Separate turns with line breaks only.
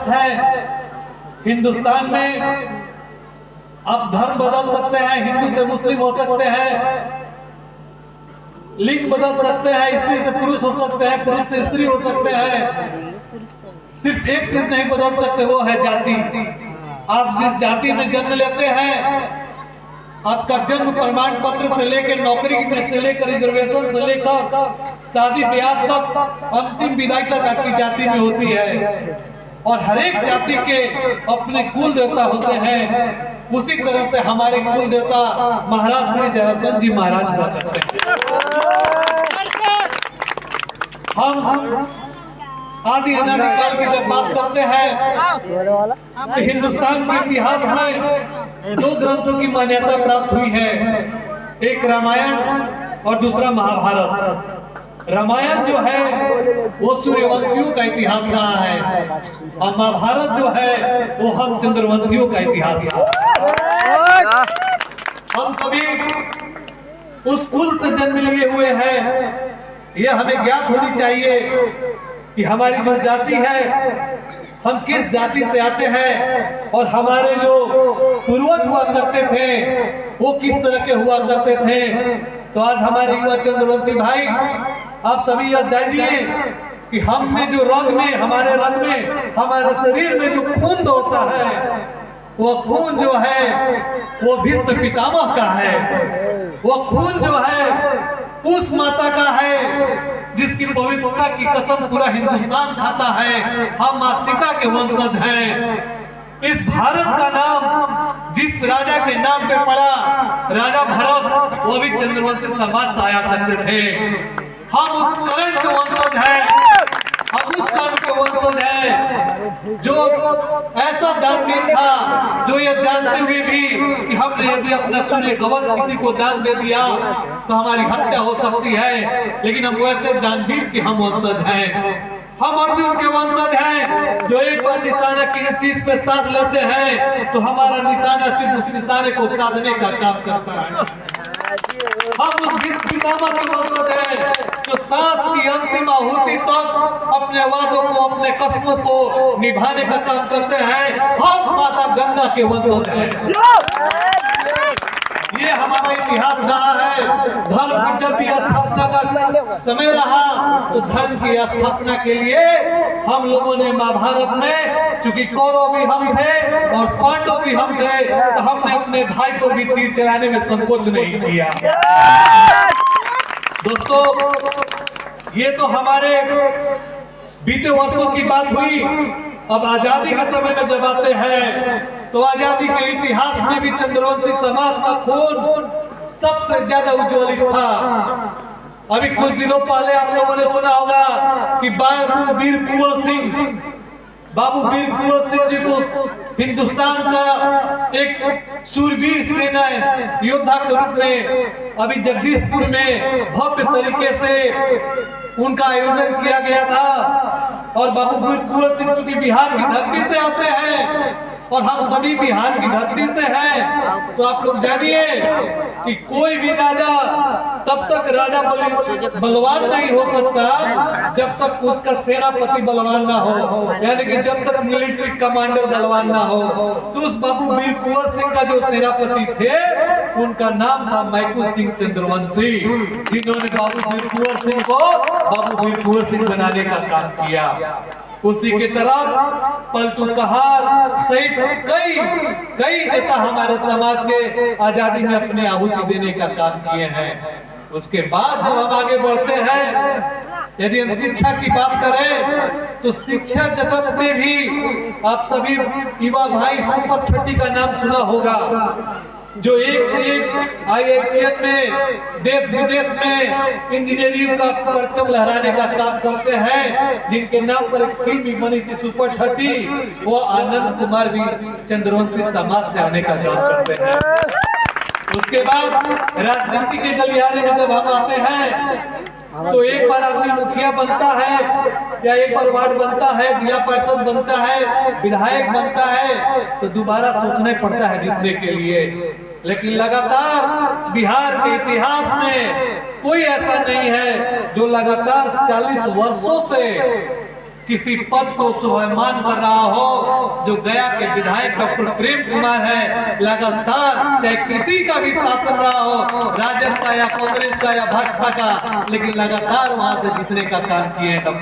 वक्त है हिंदुस्तान में, अब धर्म बदल सकते हैं, हिंदू से मुस्लिम हो सकते हैं, लिंग बदल सकते हैं, स्त्री से पुरुष हो सकते हैं, पुरुष से स्त्री हो सकते हैं। सिर्फ एक चीज नहीं बदल सकते, वो है जाति। आप जिस जाति में जन्म लेते हैं, आपका जन्म प्रमाण पत्र से लेकर नौकरी से लेकर रिजर्वेशन से लेकर शादी ब्याह तक अंतिम विदाई तक आपकी जाति में होती है। और हर एक जाति के अपने कुल देवता होते हैं। उसी तरह से हमारे कुल देवता महाराज श्री जरासंध जी महाराज हुआ करते हैं। हम आदि अनादि काल की जब बात करते हैं तो हिंदुस्तान के इतिहास में दो ग्रंथों की मान्यता प्राप्त हुई है, एक रामायण और दूसरा महाभारत। रामायण जो है वो सूर्यवंशियों का इतिहास रहा है और महाभारत जो है वो हम चंद्रवंशियों का इतिहास रहा। हम सभी उस कुल से जन्म लिए हुए हैं। यह हमें ज्ञात होनी चाहिए कि हमारी जो जाति है, हम किस जाति से आते हैं और हमारे जो पूर्वज हुआ करते थे वो किस तरह के हुआ करते थे। तो आज हमारे युवा चंद्रवंशी भाई, आप सभी यह जानिए कि हम में जो रंग में, हमारे रंग में, हमारे शरीर में जो खून दौड़ता है, वो खून जो है वो भीष्म पितामह का है। वो खून जो है उस माता का है जिसकी पवित्रता की कसम पूरा हिंदुस्तान खाता है। हम मां सीता के वंशज हैं। इस भारत का नाम जिस राजा के नाम पे पड़ा, राजा भरत, वो भी चंद्रवंशी समाज से आया करते थे। हम उस कर्ण के वंशज हैं, हम उस कर्ण के वंशज हैं जो ऐसा दानवीर था, जो ये जानते हुए भी कि हमने यदि अपना सूर्य कवच किसी को दान दे दिया तो हमारी हत्या हो सकती है, लेकिन हम वैसे दानवीर के हम वंशज हैं। हम अर्जुन के वंशज हैं जो एक बार निशाना किसी चीज पे साध लेते हैं तो हमारा निशाना सिर्फ उस निशाने को साधने का काम करता है। हम उस भीष्म पितामह के वंशज हैं जो सांस की अंतिम आहुति तक अपने वादों को, अपने कसमों को निभाने का काम करते हैं। हम माता गंगा के वंशज हैं। ये हमारा इतिहास रहा है। धर्म की जब भी स्थापना का समय रहा तो धर्म की स्थापना के लिए हम लोगों ने महाभारत में, चूंकि कौरव भी हम थे और पांडव भी हम थे, तो हमने अपने भाई पर भी तीर चलाने में संकोच नहीं किया। दोस्तों, ये तो हमारे बीते वर्षों की बात हुई। अब आजादी के समय में जब आते हैं तो आजादी के इतिहास में भी चंद्रवंशी समाज का खून सबसे ज्यादा उज्ज्वलित था। अभी कुछ दिनों पहले आप लोगों ने सुना होगा कि बाबू वीर कुंवर सिंह जी को हिंदुस्तान का एक शूरवीर सेना योद्धा के रूप में अभी जगदीशपुर में भव्य तरीके से उनका आयोजन किया गया था। और बाबू वीर कुंवर सिंह चूंकि बिहार की धरती से आते हैं और हम सभी बिहार की धरती से हैं, तो आप लोग जानिए कि कोई भी राजा तब तक राजा बलवान नहीं हो सकता जब तक उसका सेनापति बलवान ना हो, यानी कि जब तक मिलिट्री कमांडर बलवान ना हो। तो उस बाबू वीर कुंवर सिंह का जो सेनापति थे उनका नाम था मैकू सिंह चंद्रवंशी, जिन्होंने बाबू वीर कुंवर सिंह को बाबू वीर कुंवर सिंह बनाने का काम किया। उसी के तरह पलटू कहार सहित कई नेता हमारे समाज के आजादी में अपने आहुति देने का काम किए हैं। उसके बाद जब हम आगे बढ़ते हैं, यदि हम शिक्षा की बात करें तो शिक्षा जगत में भी आप सभी युवा भाई सुपर 30 का नाम सुना होगा, जो एक से एक IITM में देश विदेश में इंजीनियरिंग का परचम लहराने का काम करते हैं, जिनके नाम पर एक फिल्म भी बनी थी सुपर 30। वो आनंद कुमार भी चंद्रवंशी समाज से आने का काम करते हैं। उसके बाद राजनीति के गलियारे में जब हम आते हैं तो एक बार आदमी मुखिया बनता है या एक बार वार्ड बनता है, जिला परिषद बनता है, विधायक बनता है, तो दोबारा सोचना पड़ता है जीतने के लिए। लेकिन लगातार बिहार के इतिहास में कोई ऐसा नहीं है जो लगातार 40 वर्षों से किसी पद को स्वाभिमान कर रहा हो, जो गया के विधायक डॉक्टर प्रेम कुमार है, लगातार चाहे किसी का भी शासन रहा हो, राजद का या कांग्रेस का या भाजपा का, लेकिन लगातार वहां से जीतने का काम किए हैं।